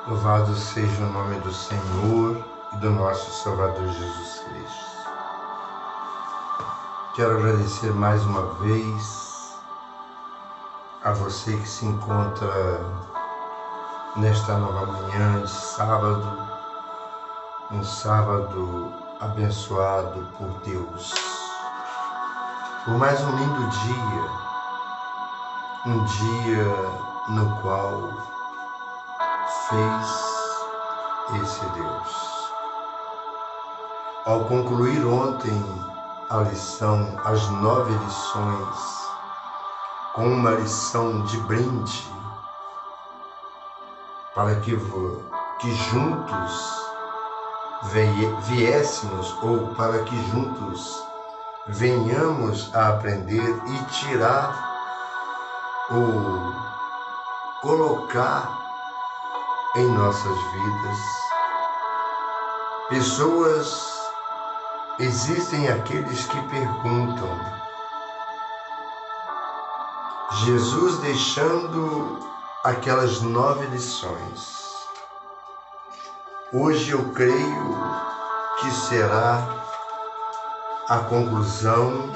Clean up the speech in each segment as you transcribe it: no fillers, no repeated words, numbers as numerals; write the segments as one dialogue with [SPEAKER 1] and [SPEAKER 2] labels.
[SPEAKER 1] Louvado seja o nome do Senhor e do nosso Salvador Jesus Cristo. Quero agradecer mais uma vez a você que se encontra nesta nova manhã de sábado, um sábado abençoado por Deus, por mais um lindo dia, um dia no qual fez esse Deus. Ao concluir ontem a lição, as 9 lições, com uma lição de brinde, para que juntos viéssemos, ou para que juntos venhamos a aprender e tirar ou colocar em nossas vidas. Existem aqueles que perguntam, Jesus deixando aquelas 9 lições, hoje eu creio que será a conclusão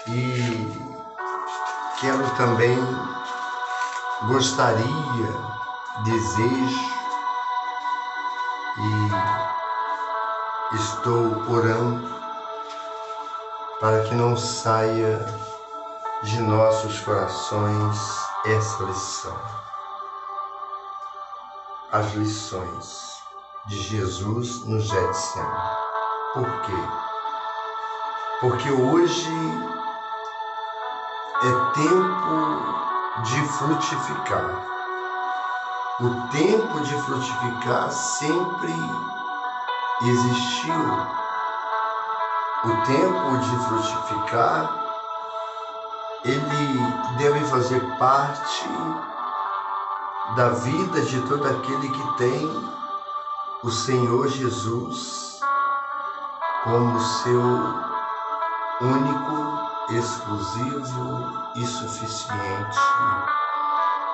[SPEAKER 1] e quero também, gostaria, desejo e estou orando para que não saia de nossos corações essa lição. As lições de Jesus no Getsemane. Por quê? Porque hoje é tempo de frutificar. O tempo de frutificar sempre existiu. O tempo de frutificar, ele deve fazer parte da vida de todo aquele que tem o Senhor Jesus como seu único, exclusivo e suficiente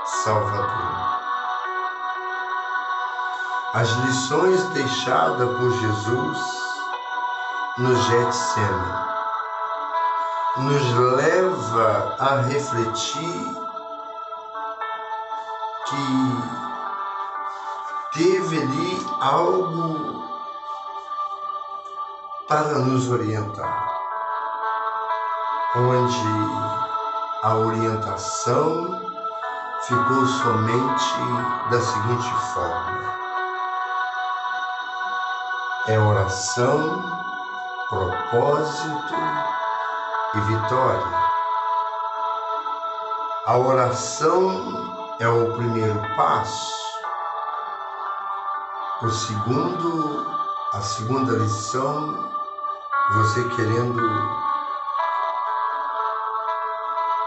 [SPEAKER 1] Salvador. As lições deixadas por Jesus no Getsemane nos leva a refletir que teve ali algo para nos orientar, onde a orientação ficou somente da seguinte forma: é oração, propósito e vitória. A oração é o primeiro passo. A segunda lição, você querendo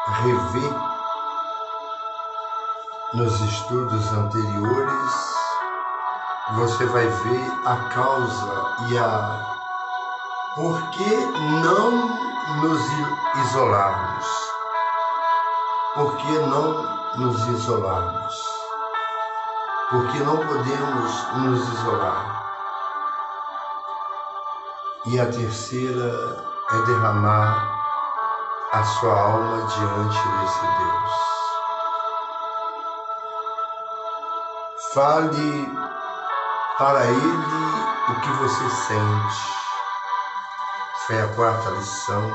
[SPEAKER 1] rever nos estudos anteriores, você vai ver a causa e por que não nos isolarmos? Por que não nos isolarmos? Por que não podemos nos isolar? E a terceira é derramar a sua alma diante desse Deus. Fale para Ele o que você sente. Foi a 4ª lição.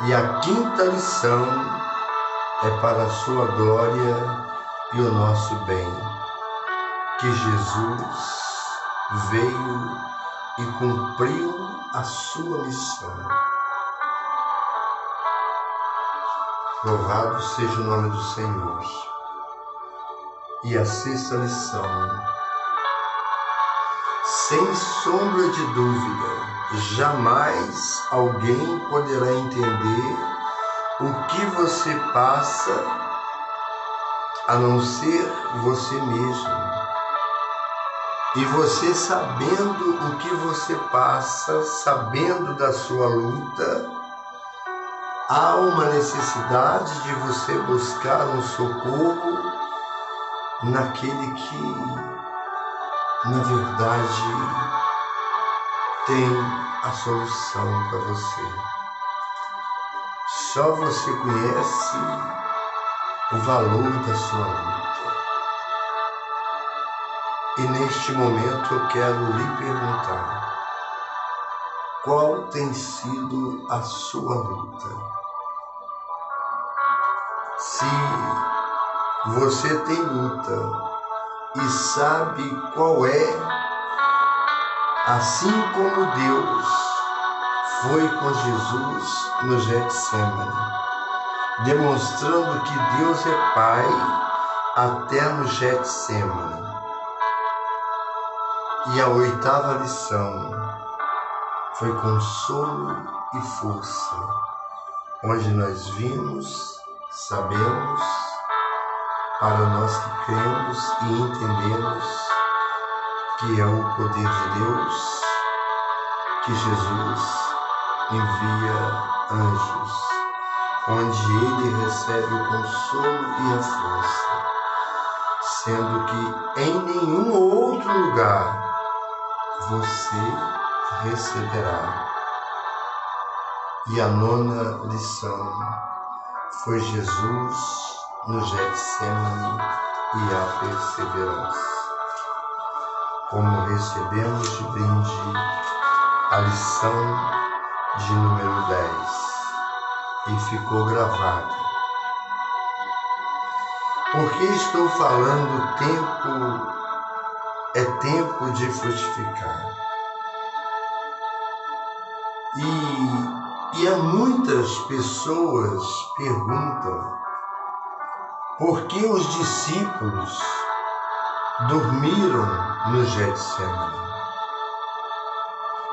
[SPEAKER 1] E a 5ª lição é para a sua glória e o nosso bem, que Jesus veio e cumpriu a sua missão. Louvado seja o nome do Senhor. E a 6ª lição: sem sombra de dúvida, jamais alguém poderá entender o que você passa a não ser você mesmo. E você, sabendo o que você passa, sabendo da sua luta, há uma necessidade de você buscar um socorro naquele que, na verdade, tem a solução para você. Só você conhece o valor da sua luta. E neste momento eu quero lhe perguntar: qual tem sido a sua luta? Se você tem luta e sabe qual é, assim como Deus foi com Jesus no Getsemane, demonstrando que Deus é Pai até no Getsemane. E a 8ª lição foi consolo e força, onde nós vimos, sabemos, para nós que cremos e entendemos que é o poder de Deus, que Jesus envia anjos, onde ele recebe o consolo e a força, sendo que em nenhum outro lugar você receberá. E a 9ª lição foi Jesus no Getsemane e a perseverança. Como recebemos de brinde a lição de número 10 e ficou gravado. Porque estou falando tempo de frutificar. E muitas pessoas perguntam por que os discípulos dormiram no Getsemane.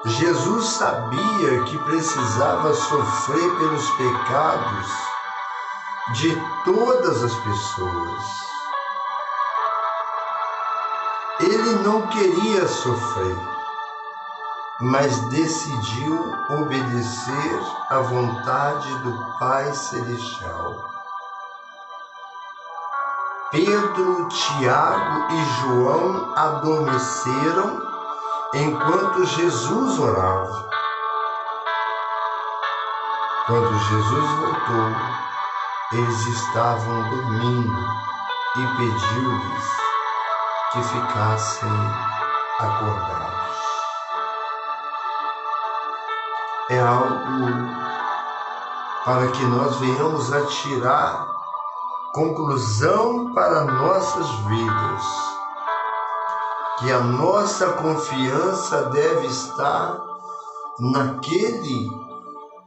[SPEAKER 1] Jesus sabia que precisava sofrer pelos pecados de todas as pessoas. Ele não queria sofrer, mas decidiu obedecer à vontade do Pai Celestial. Pedro, Tiago e João adormeceram enquanto Jesus orava. Quando Jesus voltou, eles estavam dormindo e pediu-lhes que ficassem acordados. É algo para que nós venhamos a tirar conclusão para nossas vidas, que a nossa confiança deve estar naquele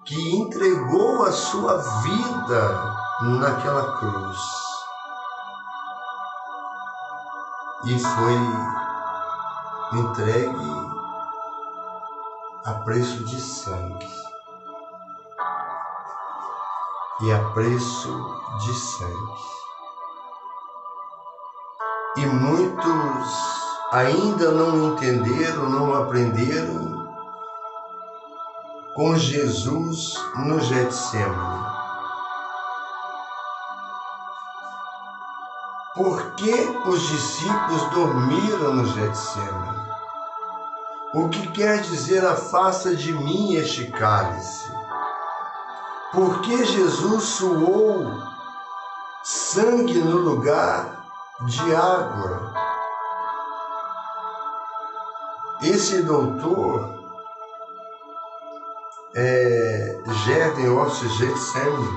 [SPEAKER 1] que entregou a sua vida naquela cruz e foi entregue a preço de sangue. E a preço de sangue. E muitos ainda não entenderam, não aprenderam com Jesus no Getsemane. Por que os discípulos dormiram no Getsemane? O que quer dizer afasta de mim este cálice? Por que Jesus suou sangue no lugar de água? Esse doutor, Gerden Orsi Getsemane,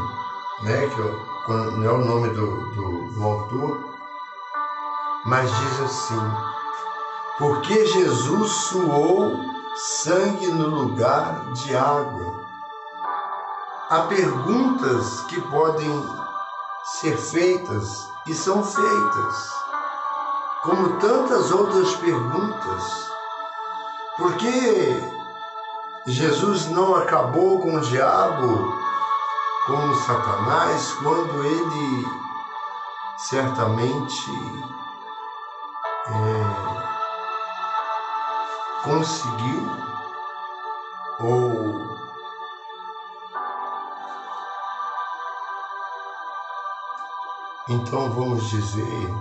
[SPEAKER 1] que não é o nome do autor, mas diz assim: por que Jesus suou sangue no lugar de água? Há perguntas que podem ser feitas e são feitas, como tantas outras perguntas. Por que Jesus não acabou com o diabo, com Satanás, quando ele certamente conseguiu Então vamos dizer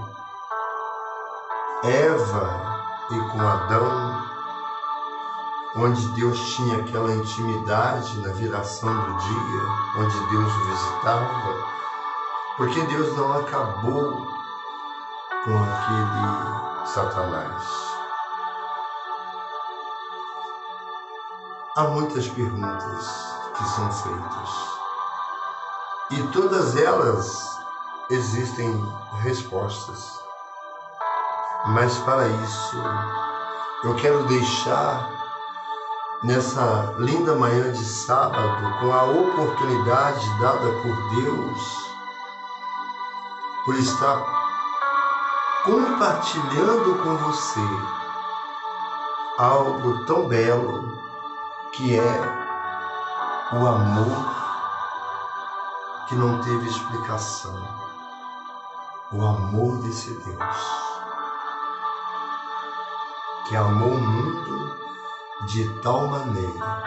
[SPEAKER 1] Eva e com Adão, onde Deus tinha aquela intimidade na viração do dia, onde Deus o visitava, porque Deus não acabou com aquele Satanás. Há muitas perguntas que são feitas e todas elas existem respostas, mas para isso eu quero deixar nessa linda manhã de sábado, com a oportunidade dada por Deus, por estar compartilhando com você algo tão belo que é o amor que não teve explicação, o amor desse Deus que amou o mundo de tal maneira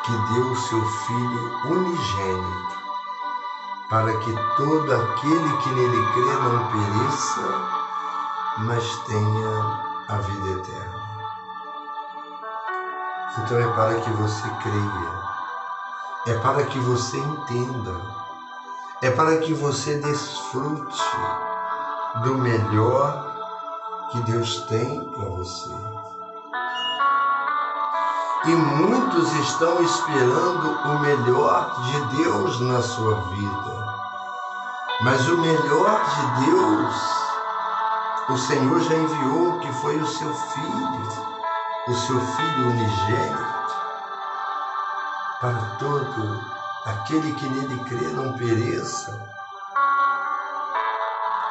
[SPEAKER 1] que deu o seu Filho unigênito para que todo aquele que nele crê não pereça, mas tenha a vida eterna. Então é para que você creia, é para que você entenda, é para que você desfrute do melhor que Deus tem para você. E muitos estão esperando o melhor de Deus na sua vida. Mas o melhor de Deus, o Senhor já enviou, que foi o seu Filho unigênito, para todo aquele que nele crê não pereça.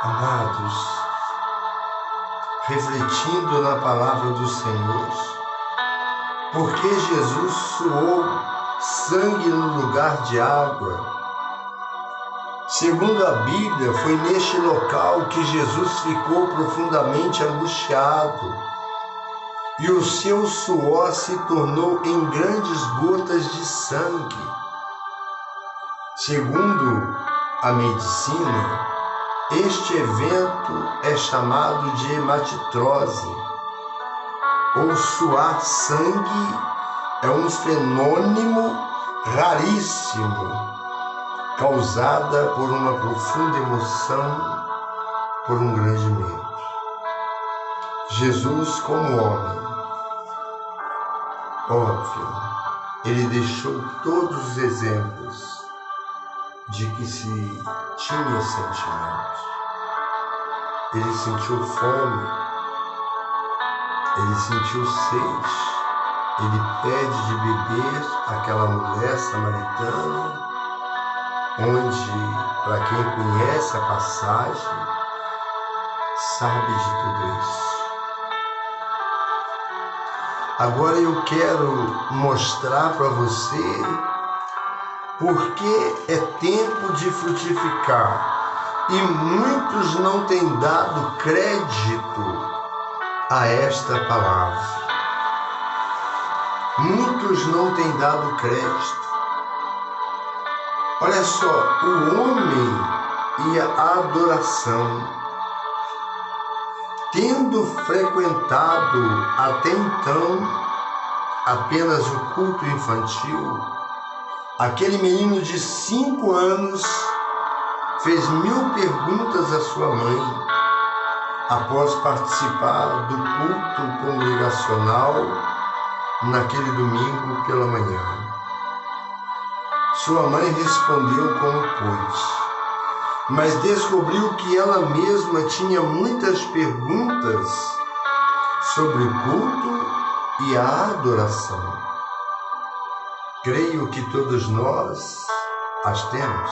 [SPEAKER 1] Amados, refletindo na palavra do Senhor, porque Jesus suou sangue no lugar de água. Segundo a Bíblia, foi neste local que Jesus ficou profundamente angustiado e o seu suor se tornou em grandes gotas de sangue. Segundo a medicina, este evento é chamado de hematitrose, ou suar sangue é um fenômeno raríssimo, causada por uma profunda emoção, por um grande medo. Jesus, como homem, óbvio, ele deixou todos os exemplos de que se tinha sentimento. Ele sentiu fome, ele sentiu sede, ele pede de beber àquela mulher samaritana, onde, para quem conhece a passagem, sabe de tudo isso. Agora eu quero mostrar para você porque é tempo de frutificar e muitos não têm dado crédito a esta palavra. Muitos não têm dado crédito. Olha só, o homem e a adoração, tendo frequentado até então apenas o culto infantil, aquele menino de 5 anos fez 1000 perguntas à sua mãe após participar do culto congregacional naquele domingo pela manhã. Sua mãe respondeu como pôde, mas descobriu que ela mesma tinha muitas perguntas sobre o culto e a adoração. Creio que todos nós as temos.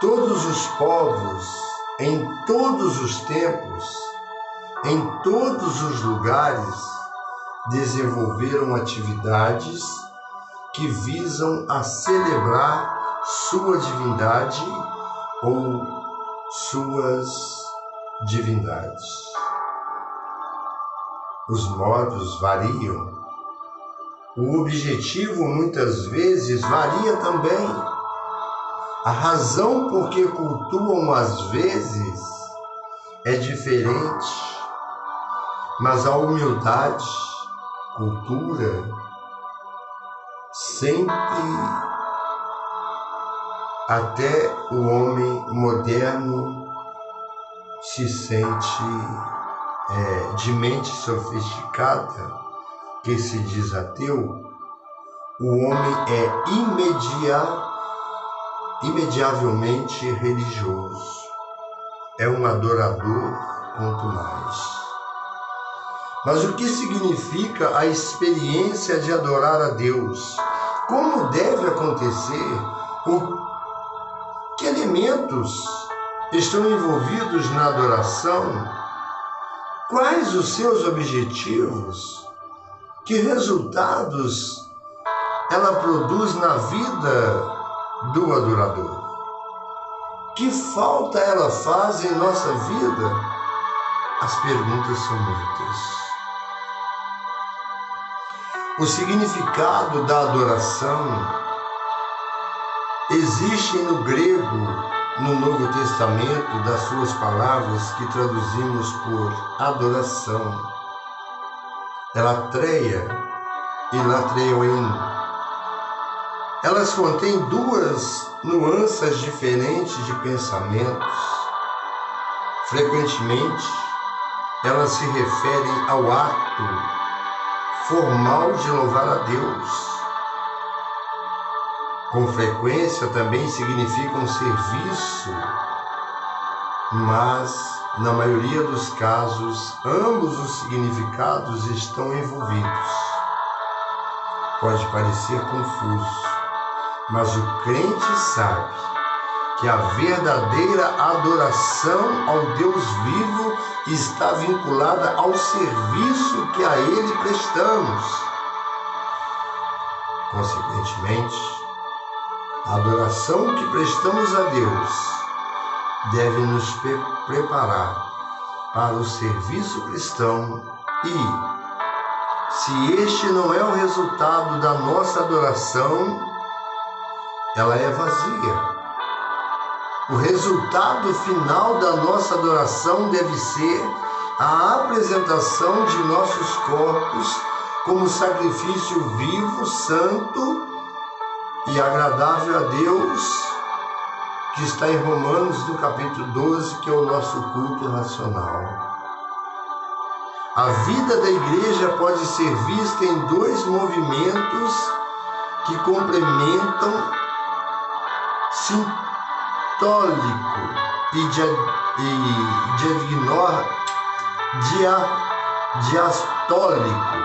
[SPEAKER 1] Todos os povos, em todos os tempos, em todos os lugares, desenvolveram atividades que visam a celebrar sua divindade ou suas divindades. Os modos variam. O objetivo muitas vezes varia também. A razão por que cultuam às vezes é diferente, mas a humildade, cultura, sempre, até o homem moderno se sente de mente sofisticada, que se diz ateu, o homem é imediavelmente religioso. É um adorador quanto mais. Mas o que significa a experiência de adorar a Deus? Como deve acontecer? Que elementos estão envolvidos na adoração? Quais os seus objetivos? Que resultados ela produz na vida do adorador? Que falta ela faz em nossa vida? As perguntas são muitas. O significado da adoração existe no grego, no Novo Testamento, das suas palavras que traduzimos por adoração, elatreia e latreioin. Elas contêm duas nuances diferentes de pensamentos. Frequentemente, elas se referem ao ato formal de louvar a Deus. Com frequência também significam serviço, mas, na maioria dos casos, ambos os significados estão envolvidos. Pode parecer confuso, mas o crente sabe que a verdadeira adoração ao Deus vivo está vinculada ao serviço que a Ele prestamos. Consequentemente, a adoração que prestamos a Deus deve nos preparar para o serviço cristão e, se este não é o resultado da nossa adoração, ela é vazia. O resultado final da nossa adoração deve ser a apresentação de nossos corpos como sacrifício vivo, santo e agradável a Deus, que está em Romanos, no capítulo 12, que é o nosso culto racional. A vida da igreja pode ser vista em dois movimentos que complementam sintólico e diastólico,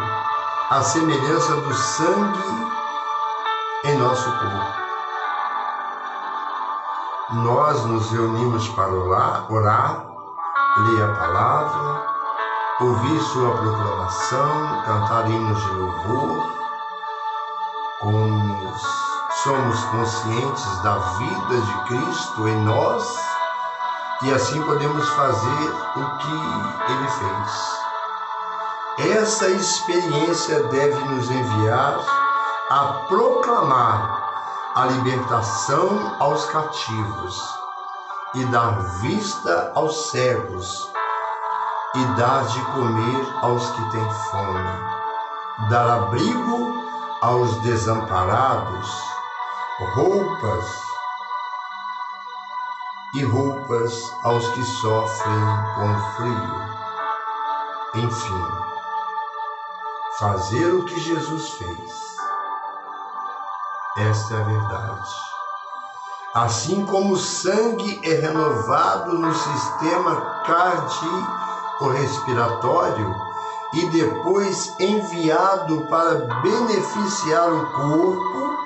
[SPEAKER 1] a semelhança do sangue em nosso corpo. Nós nos reunimos para orar, ler a palavra, ouvir sua proclamação, cantar hinos de louvor, como somos conscientes da vida de Cristo em nós, e assim podemos fazer o que Ele fez. Essa experiência deve nos enviar a proclamar a libertação aos cativos e dar vista aos cegos e dar de comer aos que têm fome, dar abrigo aos desamparados, roupas aos que sofrem com frio. Enfim, fazer o que Jesus fez. Esta é a verdade. Assim como o sangue é renovado no sistema cardiorrespiratório e depois enviado para beneficiar o corpo,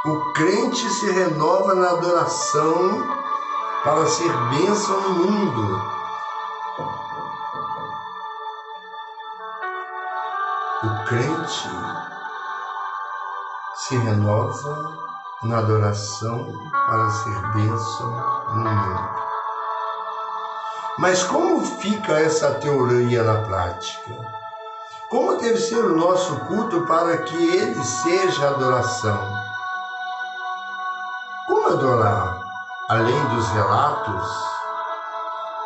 [SPEAKER 1] o crente se renova na adoração para ser bênção no mundo. O crente se renova na adoração para ser bênção no mundo. Mas como fica essa teoria na prática? Como deve ser o nosso culto para que ele seja adoração? Como adorar, além dos relatos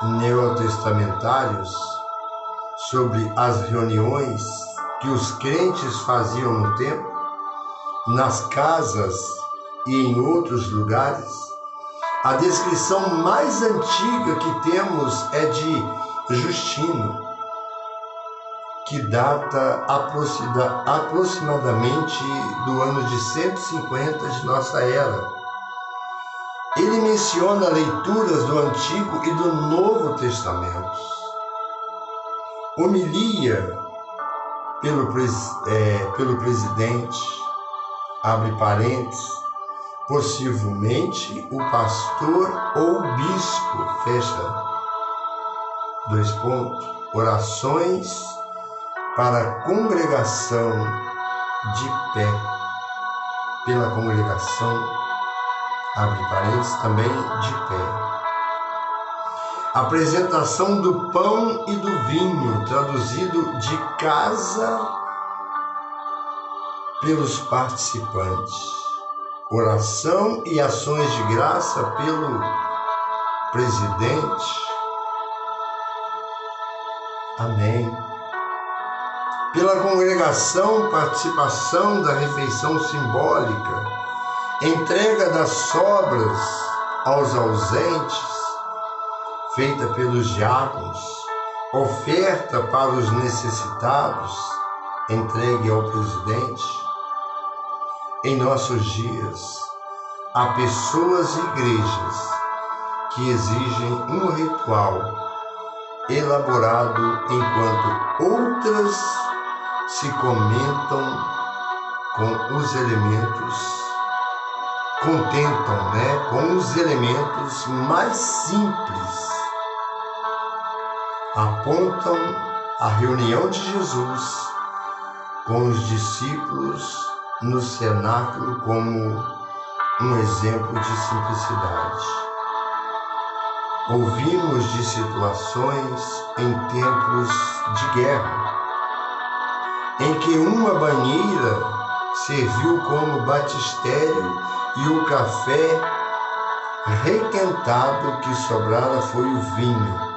[SPEAKER 1] neotestamentários sobre as reuniões que os crentes faziam no templo, nas casas e em outros lugares, a descrição mais antiga que temos é de Justino, que data aproximadamente do ano de 150 de nossa era. Ele menciona leituras do Antigo e do Novo Testamento. Homilia pelo presidente, abre parênteses, possivelmente o pastor ou bispo, fecha, dois pontos, orações para a congregação de pé, pela congregação, abre parênteses, também de pé. Apresentação do pão e do vinho, traduzido de casa pelos participantes. Oração e ações de graça pelo presidente. Amém. Pela congregação, participação da refeição simbólica, entrega das sobras aos ausentes, feita pelos diáconos, oferta para os necessitados, entregue ao presidente. Em nossos dias, há pessoas e igrejas que exigem um ritual elaborado, enquanto outras se contentam com os elementos mais simples. Apontam a reunião de Jesus com os discípulos no cenáculo como um exemplo de simplicidade. Ouvimos de situações em tempos de guerra, em que uma banheira serviu como batistério e o café requentado que sobrara foi o vinho,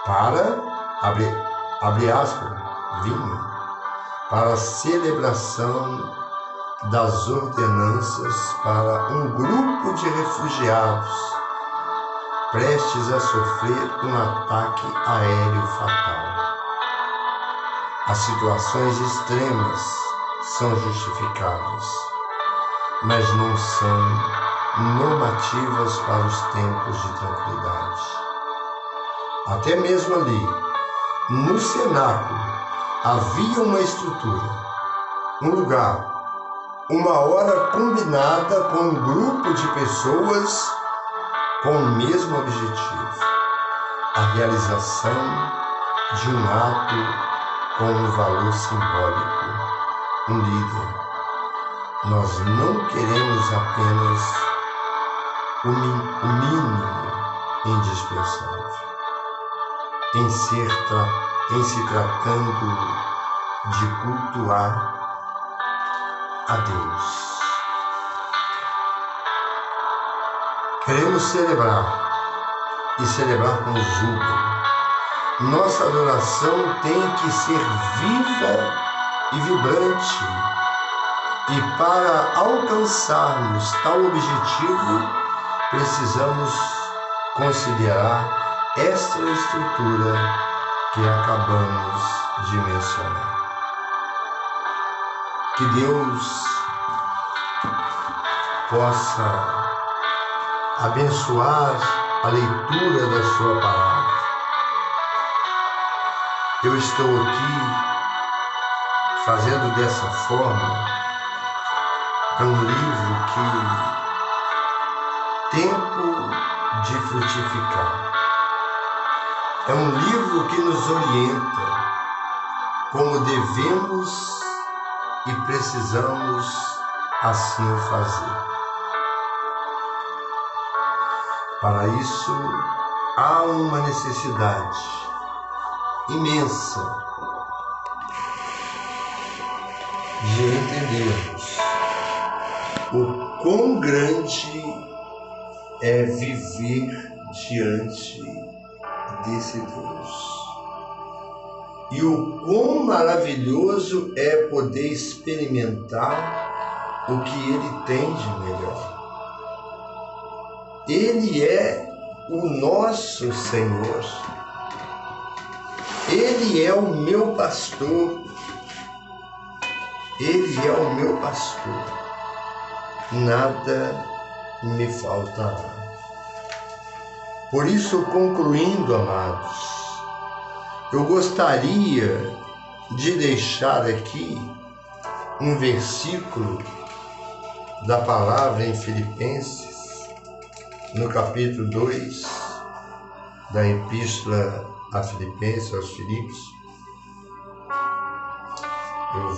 [SPEAKER 1] para, abre aspas, vinho, para a celebração das ordenanças para um grupo de refugiados prestes a sofrer um ataque aéreo fatal. As situações extremas são justificadas, mas não são normativas para os tempos de tranquilidade. Até mesmo ali, no cenáculo, havia uma estrutura, um lugar, uma hora combinada com um grupo de pessoas com o mesmo objetivo, a realização de um ato com um valor simbólico, um líder. Nós não queremos apenas o mínimo indispensável. Em se tratando de cultuar a Deus. Queremos celebrar e celebrar com júbilo. Nossa adoração tem que ser viva e vibrante. E para alcançarmos tal objetivo, precisamos considerar esta estrutura que acabamos de mencionar. Que Deus possa abençoar a leitura da sua palavra. Eu estou aqui fazendo dessa forma um livro que Tempo de Frutificar. É um livro que nos orienta como devemos e precisamos assim o fazer. Para isso, há uma necessidade imensa de entendermos o quão grande é viver diante desse Deus. E o quão maravilhoso é poder experimentar o que Ele tem de melhor. Ele é o nosso Senhor. Ele é o meu pastor. Ele é o meu pastor. Nada me faltará. Por isso, concluindo, amados, eu gostaria de deixar aqui um versículo da palavra em Filipenses, no capítulo 2 da Epístola a Filipenses, aos Filipos. Eu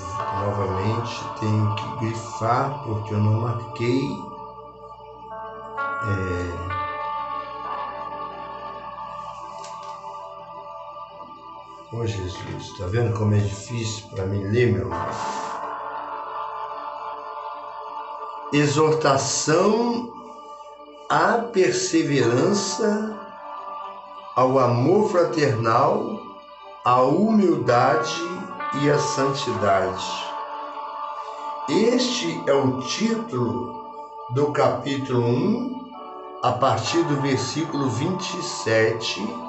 [SPEAKER 1] novamente tenho que grifar porque eu não marquei. Oh Jesus, está vendo como é difícil para mim ler, meu irmão? Exortação à perseverança, ao amor fraternal, à humildade e à santidade. Este é o título do capítulo 1, a partir do versículo 27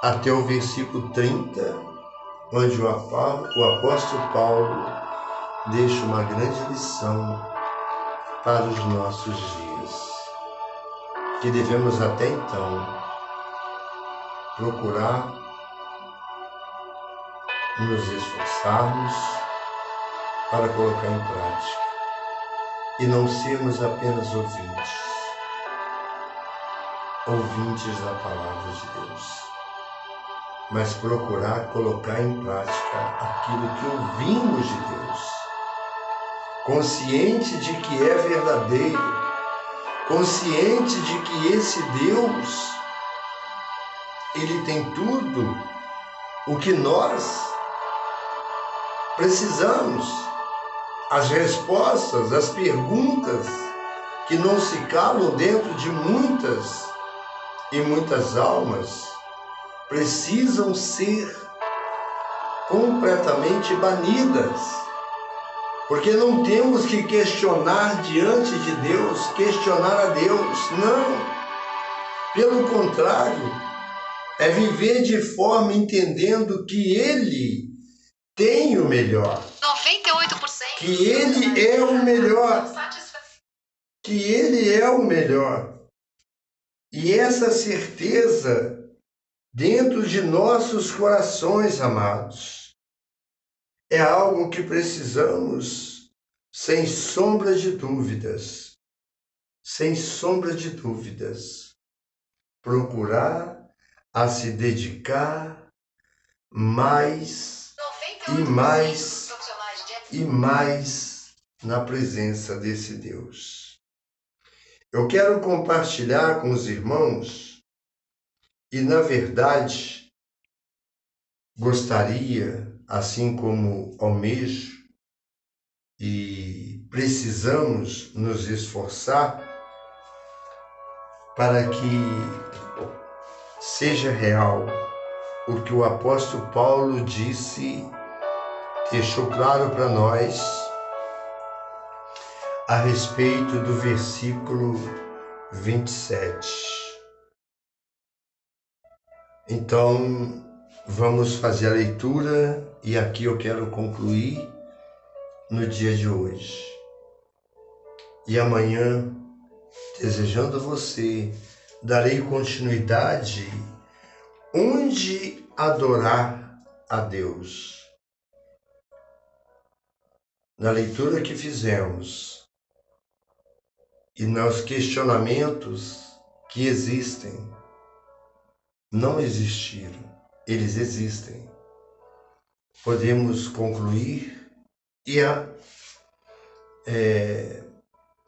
[SPEAKER 1] até o versículo 30, onde o apóstolo Paulo deixa uma grande lição para os nossos dias, que devemos até então procurar nos esforçarmos para colocar em prática e não sermos apenas ouvintes da palavra de Deus, mas procurar colocar em prática aquilo que ouvimos de Deus, consciente de que é verdadeiro, consciente de que esse Deus, Ele tem tudo o que nós precisamos, as respostas, as perguntas que não se calam dentro de muitas e muitas almas, precisam ser completamente banidas, porque não temos que questionar diante de Deus, questionar a Deus, não. Pelo contrário, é viver de forma entendendo que Ele tem o melhor,
[SPEAKER 2] 98%,
[SPEAKER 1] que Ele é o melhor, que Ele é o melhor. E essa certeza dentro de nossos corações, amados, é algo que precisamos, sem sombra de dúvidas, procurar a se dedicar mais e mais na presença desse Deus. Eu quero compartilhar com os irmãos e, na verdade, gostaria, assim como almejo e precisamos nos esforçar para que seja real o que o apóstolo Paulo deixou claro para nós a respeito do versículo 27. Então, vamos fazer a leitura e aqui eu quero concluir no dia de hoje. E amanhã, desejando você, darei continuidade onde adorar a Deus. Na leitura que fizemos e nos questionamentos que existem, não existiram, eles existem. Podemos concluir e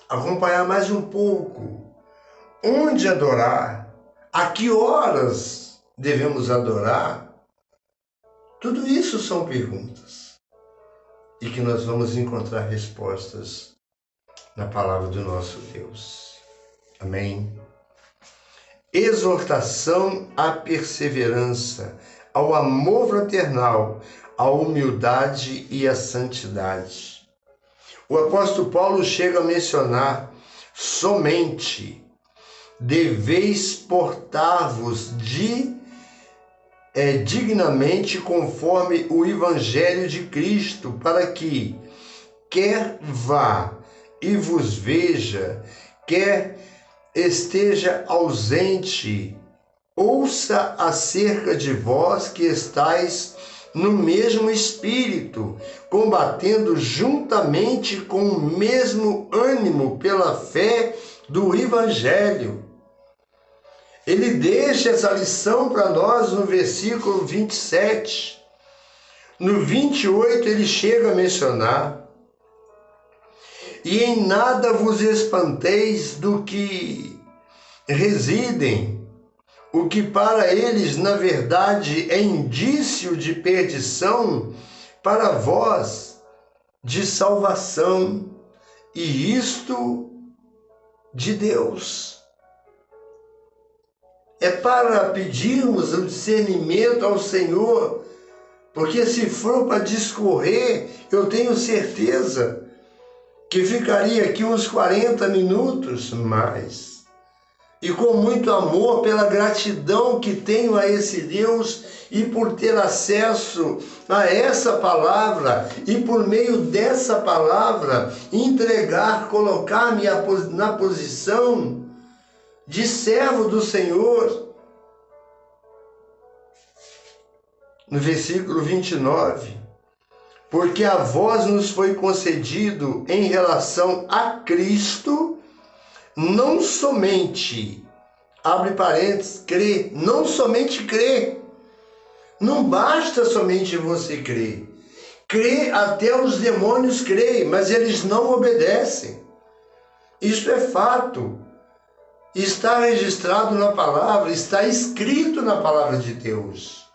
[SPEAKER 1] acompanhar mais um pouco onde adorar, a que horas devemos adorar. Tudo isso são perguntas e que nós vamos encontrar respostas na palavra do nosso Deus. Amém? exortação à perseverança, ao amor fraternal, à humildade e à santidade. O apóstolo Paulo chega a mencionar somente deveis portar-vos dignamente conforme o Evangelho de Cristo, para que, quer vá e vos veja, quer esteja ausente, ouça acerca de vós que estáis no mesmo espírito, combatendo juntamente com o mesmo ânimo pela fé do Evangelho. Ele deixa essa lição para nós no versículo 27. No 28 ele chega a mencionar: e em nada vos espanteis do que residem, o que para eles, na verdade, é indício de perdição, para vós, de salvação, e isto de Deus. É para pedirmos o discernimento ao Senhor, porque se for para discorrer, eu tenho certeza que ficaria aqui uns 40 minutos mais. E com muito amor, pela gratidão que tenho a esse Deus e por ter acesso a essa palavra e por meio dessa palavra entregar, colocar-me na posição de servo do Senhor. No versículo 29, porque a vós nos foi concedido em relação a Cristo, não somente, abre parênteses, crer, não somente crer. Não basta somente você crer. Crer, até os demônios creem, mas eles não obedecem. Isso é fato. Está registrado na palavra, está escrito na palavra de Deus.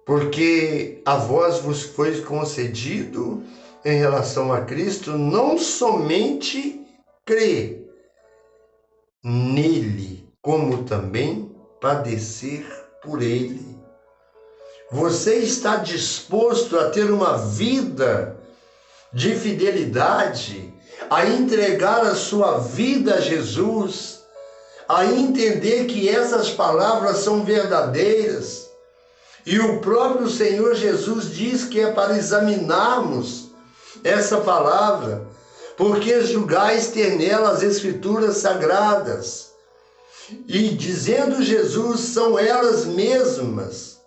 [SPEAKER 1] Porque a vós vos foi concedido em relação a Cristo, não somente crer nele, como também padecer por ele. Você está disposto a ter uma vida de fidelidade, a entregar a sua vida a Jesus, a entender que essas palavras são verdadeiras? E o próprio Senhor Jesus diz que é para examinarmos essa palavra, porque julgais ter nela as Escrituras sagradas. E dizendo Jesus, são elas mesmas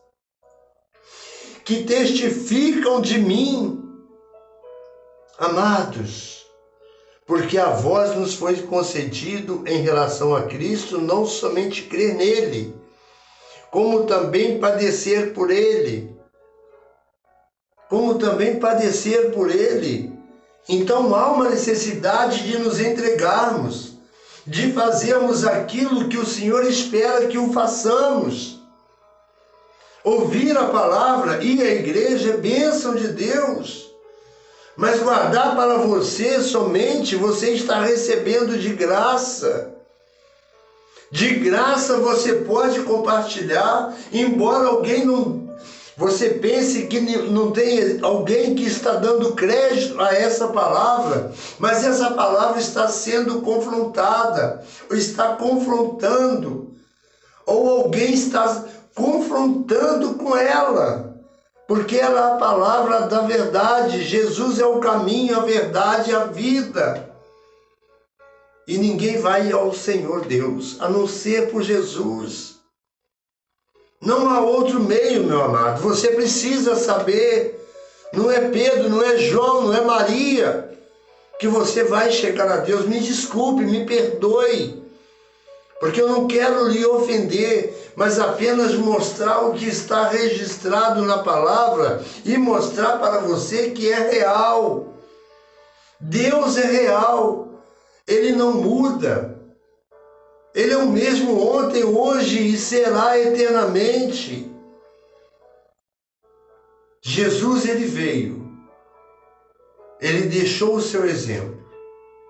[SPEAKER 1] que testificam de mim, amados, porque a vós nos foi concedido em relação a Cristo não somente crer nele, como também padecer por ele. Como também padecer por ele. Então há uma necessidade de nos entregarmos, de fazermos aquilo que o Senhor espera que o façamos. Ouvir a palavra, ir à igreja é bênção de Deus. Mas guardar para você somente, você está recebendo de graça. De graça você pode compartilhar, embora alguém não... Você pense que não tem alguém que está dando crédito a essa palavra, mas essa palavra está sendo confrontada, ou está confrontando, ou alguém está confrontando com ela, porque ela é a palavra da verdade. Jesus é o caminho, a verdade e a vida. E ninguém vai ao Senhor Deus, a não ser por Jesus. Não há outro meio, meu amado. Você precisa saber, não é Pedro, não é João, não é Maria, que você vai chegar a Deus. Me desculpe, me perdoe, porque eu não quero lhe ofender, mas apenas mostrar o que está registrado na palavra e mostrar para você que é real. Deus é real. Ele não muda. Ele é o mesmo ontem, hoje e será eternamente. Jesus, ele veio. Ele deixou o seu exemplo,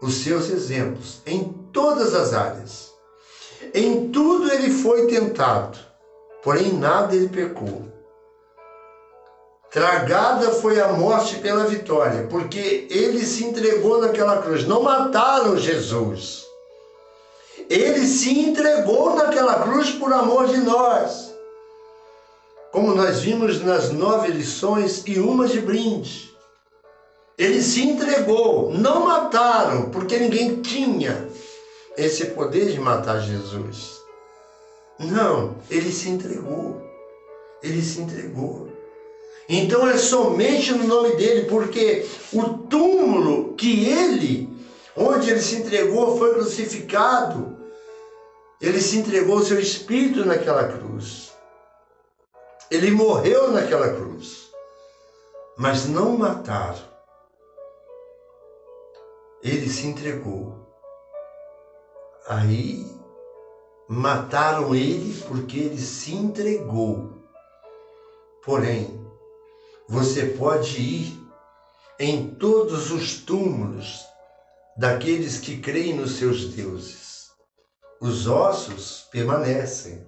[SPEAKER 1] os seus exemplos em todas as áreas. Em tudo ele foi tentado, porém em nada ele pecou. Tragada foi a morte pela vitória, porque ele se entregou naquela cruz. Não mataram Jesus. Ele se entregou naquela cruz por amor de nós. Como nós vimos nas 9 lições e uma de brinde. Ele se entregou. Não mataram, porque ninguém tinha esse poder de matar Jesus. Não, ele se entregou. Ele se entregou. Então é somente no nome dele, porque o túmulo onde ele se entregou, foi crucificado. Ele se entregou o seu espírito naquela cruz. Ele morreu naquela cruz. Mas não mataram. Ele se entregou. Aí mataram ele porque ele se entregou. Porém, você pode ir em todos os túmulos daqueles que creem nos seus deuses. Os ossos permanecem,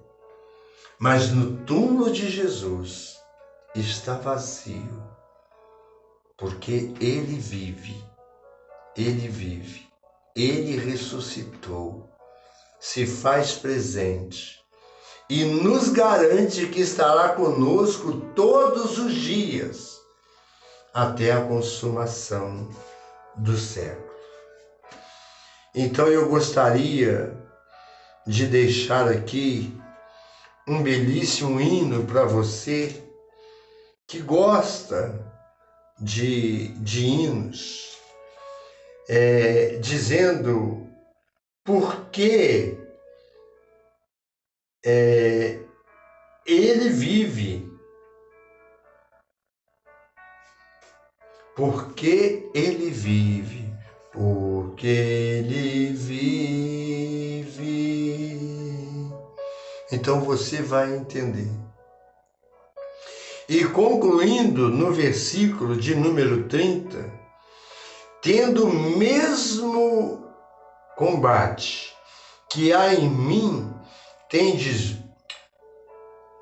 [SPEAKER 1] mas no túmulo de Jesus está vazio, porque ele vive, ele ressuscitou, se faz presente e nos garante que estará conosco todos os dias, até a consumação do século. Então eu gostaria de deixar aqui um belíssimo hino para você que gosta de hinos, dizendo por que ele vive, porque ele vive, porque ele vive. Então você vai entender. E concluindo no versículo de número 30, tendo o mesmo combate que há em mim,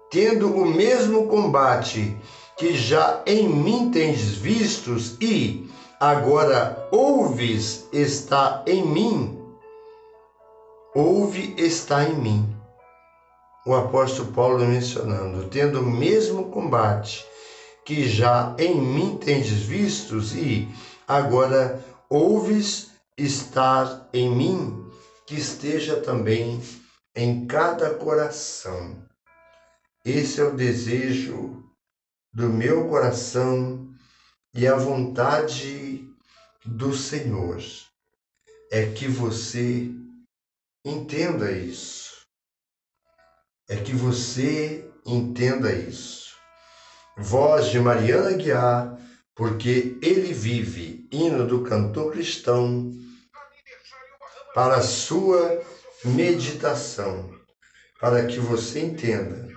[SPEAKER 1] tendo o mesmo combate que já em mim tendes vistos, e agora ouves está em mim, está em mim. O apóstolo Paulo mencionando, tendo o mesmo combate que já em mim tendes vistos, e agora ouves estar em mim, que esteja também em cada coração. Esse é o desejo do meu coração e a vontade do Senhor. É que você entenda isso. É que você entenda isso. Voz de Mariana Aguiar, porque ele vive, hino do cantor cristão, para a sua meditação, para que você entenda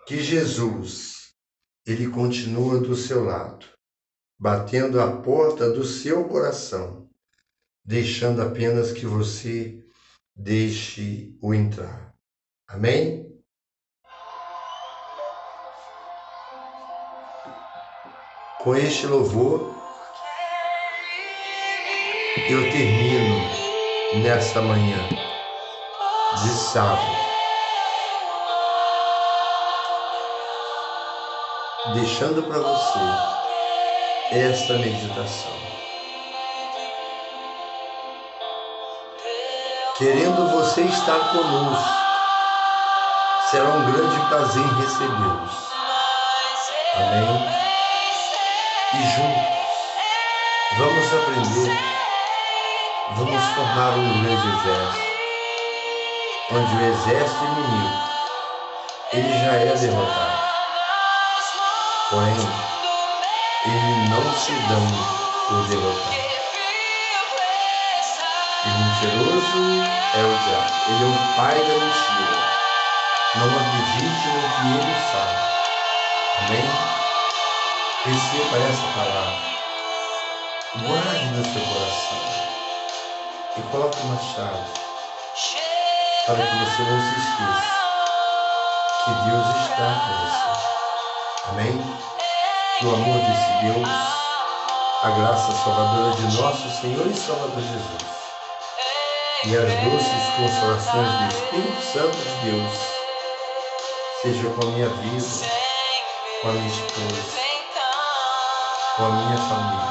[SPEAKER 1] que Jesus, ele continua do seu lado, batendo a porta do seu coração, deixando apenas que você deixe-o entrar. Amém? Com este louvor, eu termino nesta manhã de sábado, deixando para você esta meditação. Querendo você estar conosco, será um grande prazer em recebê-los. Amém? E juntos, vamos aprender, vamos formar um grande exército, onde o exército inimigo, ele já é derrotado. Porém, ele não se dão por derrotado. E mentiroso é o diabo, ele é o pai da mentira. Não acredite no que ele fala. Amém? Receba essa palavra, guarde no seu coração e coloque uma chave para que você não se esqueça que Deus está com você. Amém? Que o amor desse Deus, a graça salvadora de nosso Senhor e Salvador Jesus e as doces consolações do Espírito Santo de Deus sejam com a minha vida, com a minha esposa, com a minha família,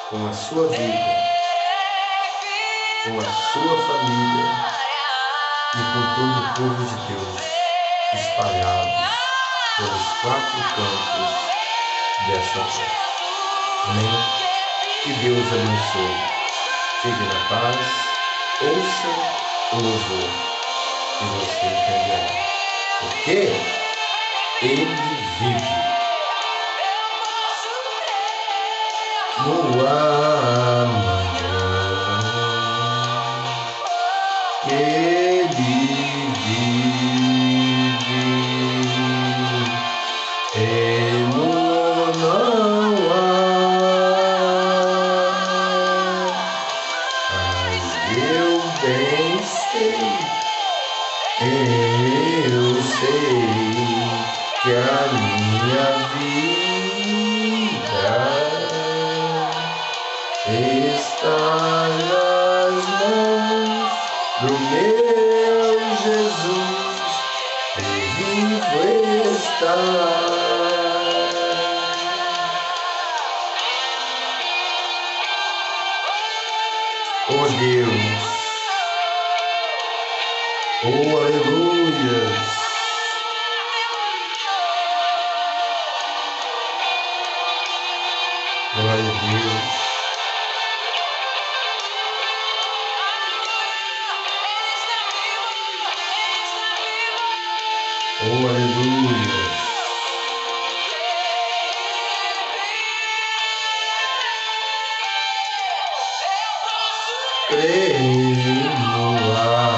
[SPEAKER 1] com a sua vida, com a sua família e com todo o povo de Deus espalhados pelos 4 cantos dessa terra. Amém? Que Deus abençoe. Fique na paz, ouça o louvor e você entenderá. Porque Ele vive no amanhã. Ele vive e no não há. Mas eu bem sei, eu sei que a minha vida está nas mãos do meu Jesus, e vivo está. Oh Deus, oh aleluias, glória a Deus. Oh, aleluia. Creio no amanhã,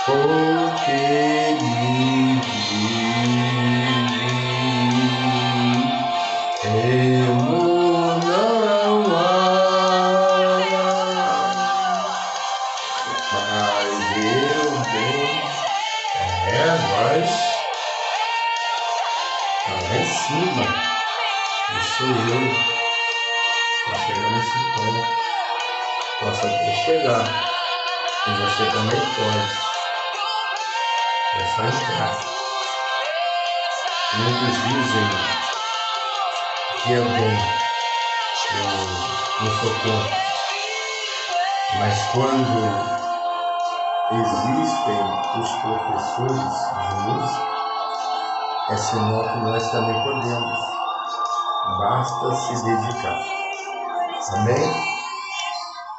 [SPEAKER 1] porque Ele vive, temo não há. Mas eu bem, nós, lá em cima, sou eu, para chegar nesse ponto, posso até chegar, e você também pode, é só entrar. Muitos dizem que é bom, eu não sou contra, mas quando existem os professores de música, é sinal que nós também podemos. Basta se dedicar. Amém?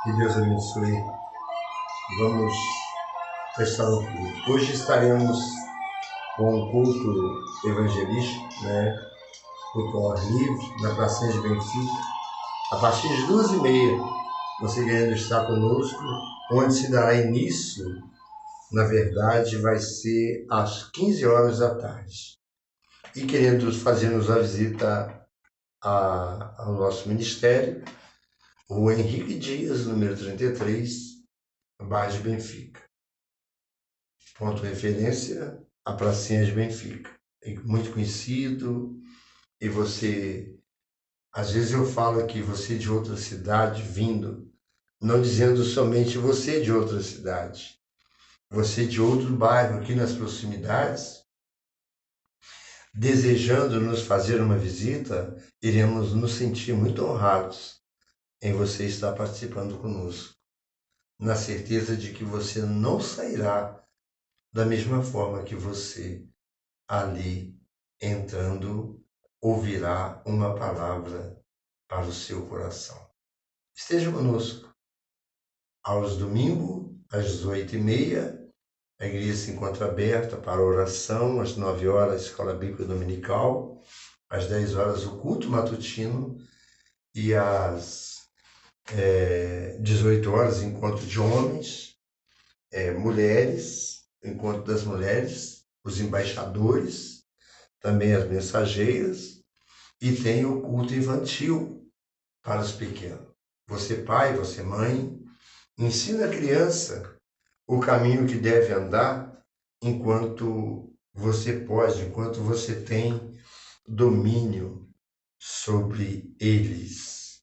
[SPEAKER 1] Que Deus abençoe. Vamos prestar o culto. Hoje estaremos com um culto evangelístico, culto ao ar livre, na pracinha de Benfica, a partir de 2h30. Você querendo estar conosco, onde se dará início, na verdade, vai ser às 15 horas da tarde. E querendo fazer-nos a visita ao nosso ministério, o Henrique Dias, número 33, bairro de Benfica. Ponto de referência, a pracinha de Benfica. É muito conhecido, e você, às vezes eu falo aqui, você de outra cidade vindo, não dizendo somente você de outra cidade, você de outro bairro aqui nas proximidades, desejando nos fazer uma visita, iremos nos sentir muito honrados em você estar participando conosco, na certeza de que você não sairá da mesma forma que você ali entrando ouvirá uma palavra para o seu coração. Esteja conosco. Aos domingos, às 8h30, a igreja se encontra aberta para oração, às 9 horas, a escola bíblica dominical, às 10 horas, o culto matutino, e às 18 horas, encontro de homens, mulheres, encontro das mulheres, os embaixadores, também as mensageiras, e tem o culto infantil para os pequenos. Você pai, você mãe, ensina a criança o caminho que deve andar enquanto você pode, enquanto você tem domínio sobre eles.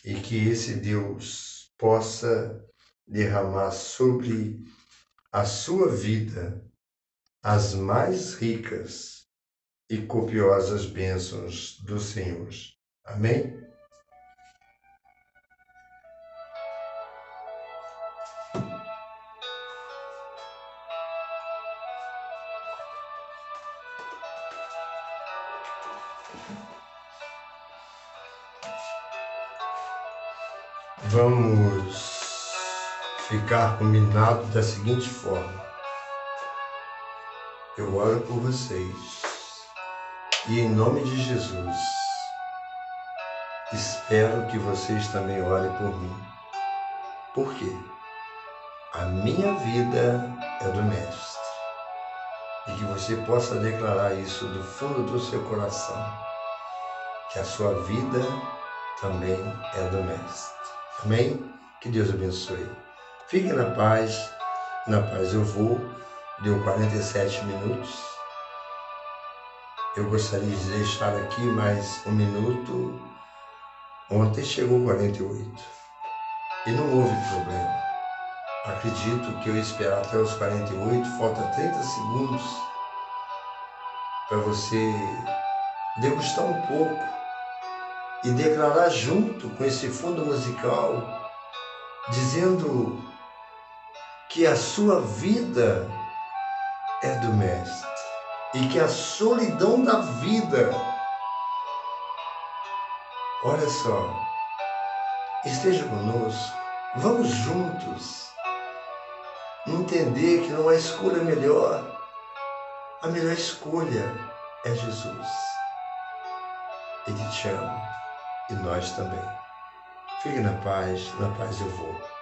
[SPEAKER 1] E que esse Deus possa derramar sobre a sua vida as mais ricas e copiosas bênçãos do Senhor. Amém? Vamos ficar combinado da seguinte forma. Eu oro por vocês e, em nome de Jesus, espero que vocês também orem por mim. Por quê? A minha vida é do Mestre. E que você possa declarar isso do fundo do seu coração, que a sua vida também é do Mestre. Amém? Que Deus abençoe. Fique na paz eu vou. Deu 47 minutos. Eu gostaria de deixar aqui mais um minuto. Ontem chegou 48 e não houve problema. Acredito que eu esperar até os 48, falta 30 segundos para você degustar um pouco e declarar junto com esse fundo musical, dizendo que a sua vida é do Mestre e que a solidão da vida, olha só, esteja conosco, vamos juntos entender que não há escolha melhor, a melhor escolha é Jesus. Ele te ama e nós também. Fique na paz eu vou.